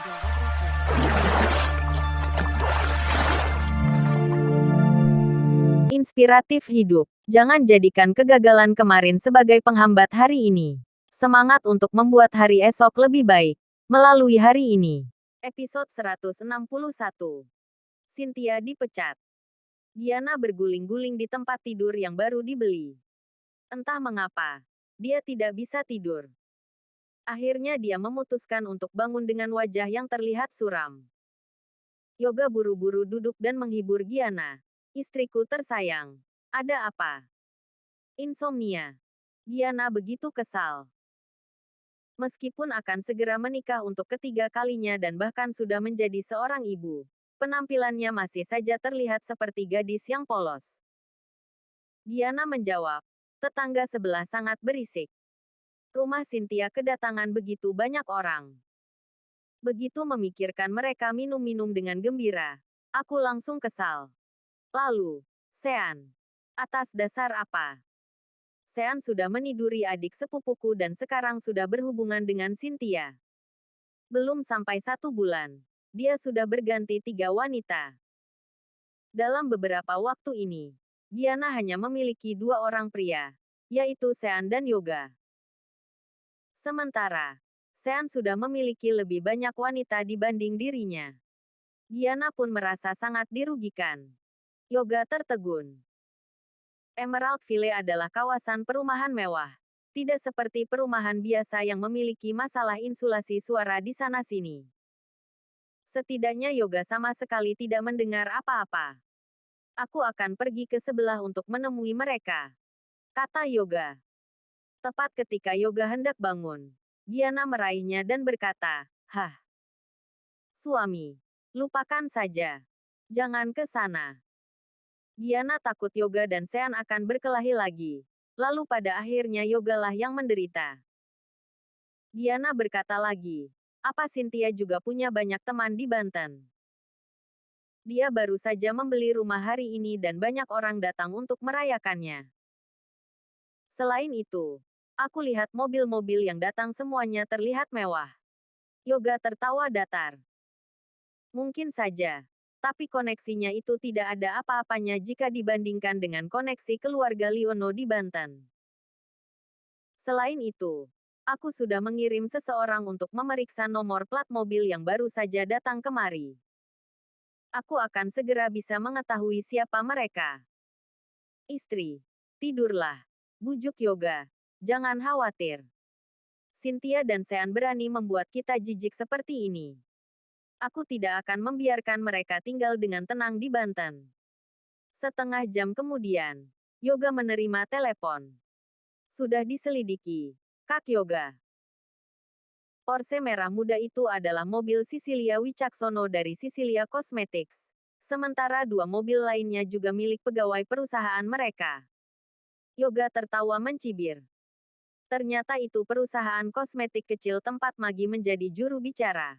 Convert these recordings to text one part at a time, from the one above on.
Jaga prokes. Inspiratif hidup. Jangan jadikan kegagalan kemarin sebagai penghambat hari ini. Semangat untuk membuat hari esok lebih baik. Melalui hari ini. Episode 161. Cynthia dipecat. Diana berguling-guling di tempat tidur yang baru dibeli. Entah mengapa, dia tidak bisa tidur. Akhirnya dia memutuskan untuk bangun dengan wajah yang terlihat suram. Yoga buru-buru duduk dan menghibur Giana. Istriku tersayang. Ada apa? Insomnia. Giana begitu kesal. Meskipun akan segera menikah untuk ketiga kalinya dan bahkan sudah menjadi seorang ibu, penampilannya masih saja terlihat seperti gadis yang polos. Giana menjawab, tetangga sebelah sangat berisik. Rumah Cynthia kedatangan begitu banyak orang. Begitu memikirkan mereka minum-minum dengan gembira, aku langsung kesal. Lalu, Sean. Atas dasar apa? Sean sudah meniduri adik sepupuku dan sekarang sudah berhubungan dengan Cynthia. Belum sampai 1 bulan, dia sudah berganti 3 wanita. Dalam beberapa waktu ini, Giana hanya memiliki 2 orang pria, yaitu Sean dan Yoga. Sementara, Sean sudah memiliki lebih banyak wanita dibanding dirinya. Giana pun merasa sangat dirugikan. Yoga tertegun. Emerald Ville adalah kawasan perumahan mewah. Tidak seperti perumahan biasa yang memiliki masalah insulasi suara di sana-sini. Setidaknya Yoga sama sekali tidak mendengar apa-apa. Aku akan pergi ke sebelah untuk menemui mereka, kata Yoga. Tepat ketika Yoga hendak bangun, Giana meraihnya dan berkata, "Hah, suami, lupakan saja. Jangan ke sana." Giana takut Yoga dan Sean akan berkelahi lagi. Lalu pada akhirnya Yoga lah yang menderita. Giana berkata lagi, apa Cynthia juga punya banyak teman di Banten? Dia baru saja membeli rumah hari ini dan banyak orang datang untuk merayakannya. Selain itu, aku lihat mobil-mobil yang datang semuanya terlihat mewah. Yoga tertawa datar. Mungkin saja, tapi koneksinya itu tidak ada apa-apanya jika dibandingkan dengan koneksi keluarga Liono di Banten. Selain itu, aku sudah mengirim seseorang untuk memeriksa nomor plat mobil yang baru saja datang kemari. Aku akan segera bisa mengetahui siapa mereka. Istri, tidurlah. Bujuk Yoga. Jangan khawatir. Cynthia dan Sean berani membuat kita jijik seperti ini. Aku tidak akan membiarkan mereka tinggal dengan tenang di Banten. Setengah jam kemudian, Yoga menerima telepon. Sudah diselidiki, Kak Yoga. Porsche merah muda itu adalah mobil Cecilia Wicaksono dari Cecilia Cosmetics. Sementara 2 mobil lainnya juga milik pegawai perusahaan mereka. Yoga tertawa mencibir. Ternyata itu perusahaan kosmetik kecil tempat Magi menjadi juru bicara.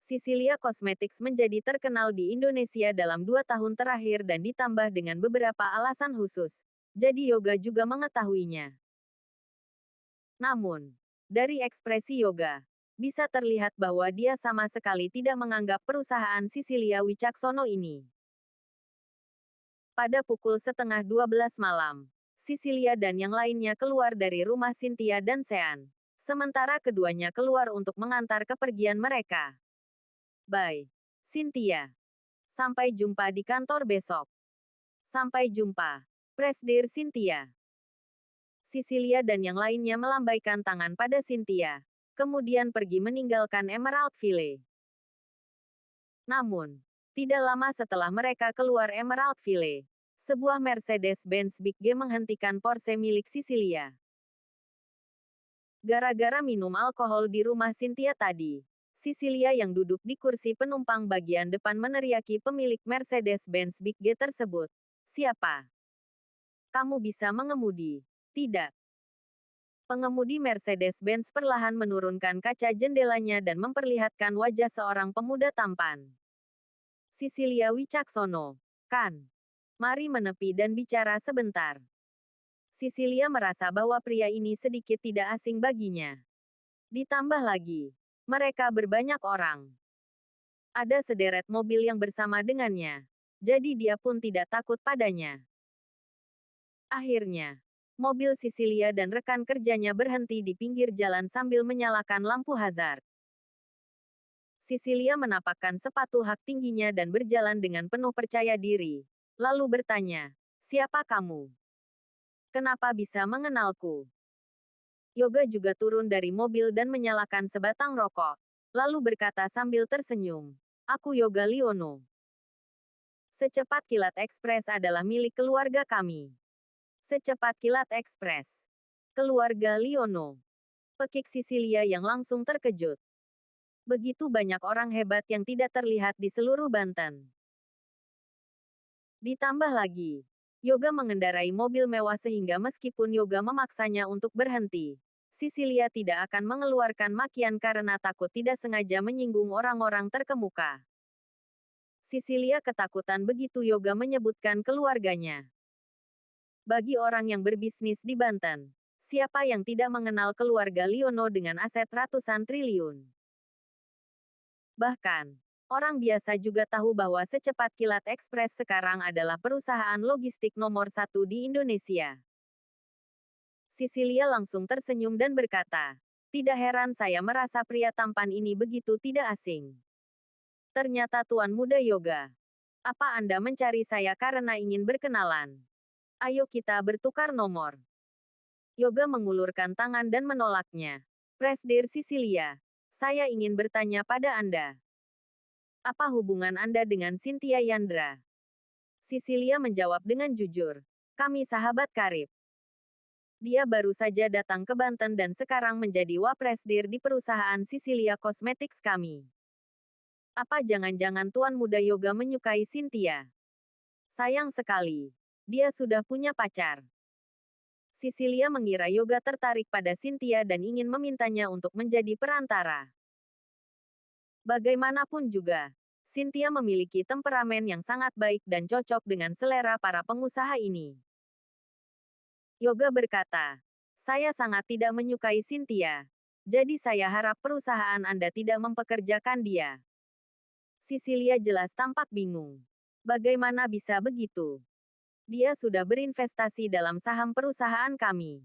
Cecilia Cosmetics menjadi terkenal di Indonesia dalam 2 tahun terakhir dan ditambah dengan beberapa alasan khusus. Jadi Yoga juga mengetahuinya. Namun, dari ekspresi Yoga, bisa terlihat bahwa dia sama sekali tidak menganggap perusahaan Cecilia Wicaksono ini. Pada pukul 11:30 malam, Cecilia dan yang lainnya keluar dari rumah Cynthia dan Sean. Sementara keduanya keluar untuk mengantar kepergian mereka. Bye, Cynthia. Sampai jumpa di kantor besok. Sampai jumpa. Presdir Cynthia. Cecilia dan yang lainnya melambaikan tangan pada Cynthia. Kemudian pergi meninggalkan Emerald Ville. Namun, tidak lama setelah mereka keluar Emerald Ville, sebuah Mercedes-Benz Big G menghentikan Porsche milik Cecilia. Gara-gara minum alkohol di rumah Cynthia tadi, Cecilia yang duduk di kursi penumpang bagian depan meneriaki pemilik Mercedes-Benz Big G tersebut. Siapa? Kamu bisa mengemudi? Tidak. Pengemudi Mercedes-Benz perlahan menurunkan kaca jendelanya dan memperlihatkan wajah seorang pemuda tampan. Cecilia Wicaksono, kan? Mari menepi dan bicara sebentar. Cecilia merasa bahwa pria ini sedikit tidak asing baginya. Ditambah lagi, Mereka berbanyak orang. Ada sederet mobil yang bersama dengannya. Jadi dia pun tidak takut padanya. Akhirnya, mobil Cecilia dan rekan kerjanya berhenti di pinggir jalan sambil menyalakan lampu hazard. Cecilia menapakkan sepatu hak tingginya dan berjalan dengan penuh percaya diri. Lalu bertanya, "Siapa kamu? Kenapa bisa mengenalku?" Yoga juga turun dari mobil dan menyalakan sebatang rokok. Lalu berkata sambil tersenyum, "Aku Yoga Liono. Secepat Kilat Ekspres adalah milik keluarga kami." Secepat Kilat Ekspres. Keluarga Liono. Pekik Sisilia yang langsung terkejut. Begitu banyak orang hebat yang tidak terlihat di seluruh Banten. Ditambah lagi, Yoga mengendarai mobil mewah sehingga meskipun Yoga memaksanya untuk berhenti, Sisilia tidak akan mengeluarkan makian karena takut tidak sengaja menyinggung orang-orang terkemuka. Sisilia ketakutan begitu Yoga menyebutkan keluarganya. Bagi orang yang berbisnis di Banten, siapa yang tidak mengenal keluarga Liono dengan aset ratusan triliun? Bahkan, orang biasa juga tahu bahwa Secepat Kilat Ekspres sekarang adalah perusahaan logistik nomor 1 di Indonesia. Sisilia langsung tersenyum dan berkata, "Tidak heran saya merasa pria tampan ini begitu tidak asing. Ternyata Tuan Muda Yoga. Apa Anda mencari saya karena ingin berkenalan? Ayo kita bertukar nomor." Yoga mengulurkan tangan dan menolaknya. "Presdir Sisilia, saya ingin bertanya pada Anda. Apa hubungan Anda dengan Cynthia Yandra?" Sisilia menjawab dengan jujur, "Kami sahabat karib. Dia baru saja datang ke Banten dan sekarang menjadi wapresdir di perusahaan Sisilia Cosmetics kami. Apa jangan-jangan Tuan Muda Yoga menyukai Cynthia? Sayang sekali. Dia sudah punya pacar." Sisilia mengira Yoga tertarik pada Cynthia dan ingin memintanya untuk menjadi perantara. Bagaimanapun juga, Cynthia memiliki temperamen yang sangat baik dan cocok dengan selera para pengusaha ini. Yoga berkata, "Saya sangat tidak menyukai Cynthia. Jadi saya harap perusahaan Anda tidak mempekerjakan dia." Sisilia jelas tampak bingung. Bagaimana bisa begitu? Dia sudah berinvestasi dalam saham perusahaan kami.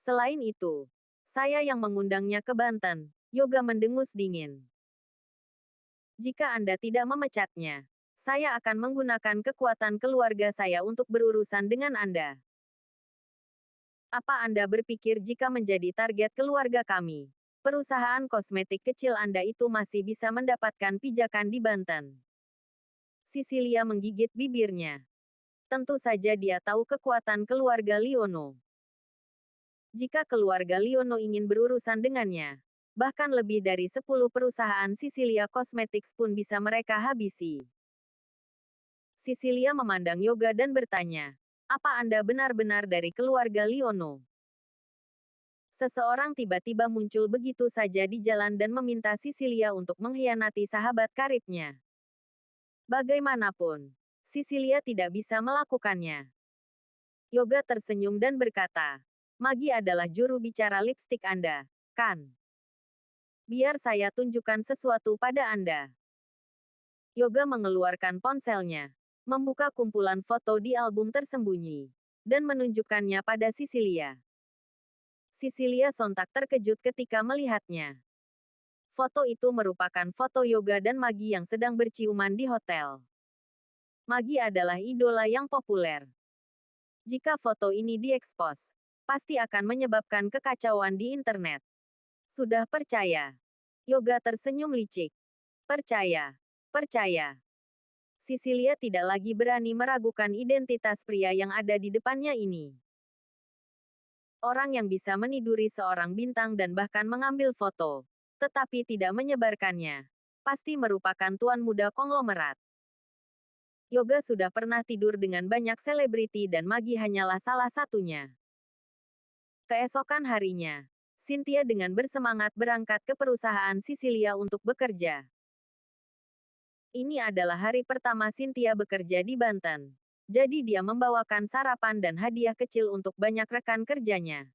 Selain itu, saya yang mengundangnya ke Banten. Yoga mendengus dingin. "Jika Anda tidak memecatnya, saya akan menggunakan kekuatan keluarga saya untuk berurusan dengan Anda. Apa Anda berpikir jika menjadi target keluarga kami, perusahaan kosmetik kecil Anda itu masih bisa mendapatkan pijakan di Banten?" Sisilia menggigit bibirnya. Tentu saja dia tahu kekuatan keluarga Liono. Jika keluarga Liono ingin berurusan dengannya, bahkan lebih dari 10 perusahaan Sisilia Cosmetics pun bisa mereka habisi. Sisilia memandang Yoga dan bertanya, "Apa Anda benar-benar dari keluarga Liono?" Seseorang tiba-tiba muncul begitu saja di jalan dan meminta Sisilia untuk mengkhianati sahabat karibnya. Bagaimanapun, Sisilia tidak bisa melakukannya. Yoga tersenyum dan berkata, "Magi adalah juru bicara lipstik Anda, kan? Biar saya tunjukkan sesuatu pada Anda." Yoga mengeluarkan ponselnya, membuka kumpulan foto di album tersembunyi, dan menunjukkannya pada Sisilia. Sisilia sontak terkejut ketika melihatnya. Foto itu merupakan foto Yoga dan Magi yang sedang berciuman di hotel. Magi adalah idola yang populer. Jika foto ini diekspos, pasti akan menyebabkan kekacauan di internet. Sudah percaya? Yoga tersenyum licik. Percaya. Percaya. Sisilia tidak lagi berani meragukan identitas pria yang ada di depannya ini. Orang yang bisa meniduri seorang bintang dan bahkan mengambil foto, tetapi tidak menyebarkannya, pasti merupakan tuan muda konglomerat. Yoga sudah pernah tidur dengan banyak selebriti dan Magi hanyalah salah satunya. Keesokan harinya, Cynthia dengan bersemangat berangkat ke perusahaan Sisilia untuk bekerja. Ini adalah hari pertama Cynthia bekerja di Banten. Jadi dia membawakan sarapan dan hadiah kecil untuk banyak rekan kerjanya.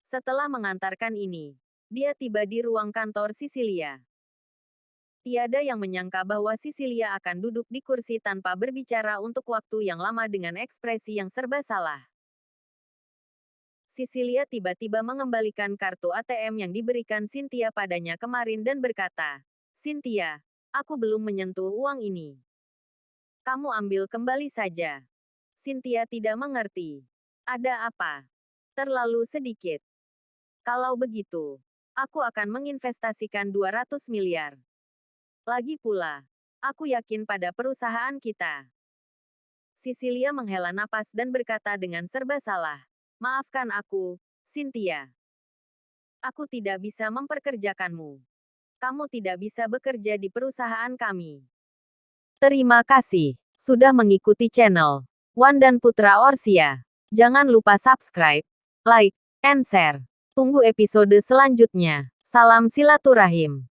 Setelah mengantarkan ini, Dia tiba di ruang kantor Cecilia. Tiada yang menyangka bahwa Cecilia akan duduk di kursi tanpa berbicara untuk waktu yang lama dengan ekspresi yang serba salah. Cecilia tiba-tiba mengembalikan kartu ATM yang diberikan Cynthia padanya kemarin dan berkata, "Cynthia, aku belum menyentuh uang ini. Kamu ambil kembali saja." Cynthia tidak mengerti. Ada apa? Terlalu sedikit. Kalau begitu, aku akan menginvestasikan 200 miliar. Lagi pula, aku yakin pada perusahaan kita. Cecilia menghela napas dan berkata dengan serba salah, "Maafkan aku, Cynthia. Aku tidak bisa memperkerjakanmu. Kamu tidak bisa bekerja di perusahaan kami." Terima kasih sudah mengikuti channel Wan dan Putra Orsia. Jangan lupa subscribe, like, and share. Tunggu episode selanjutnya. Salam silaturahim.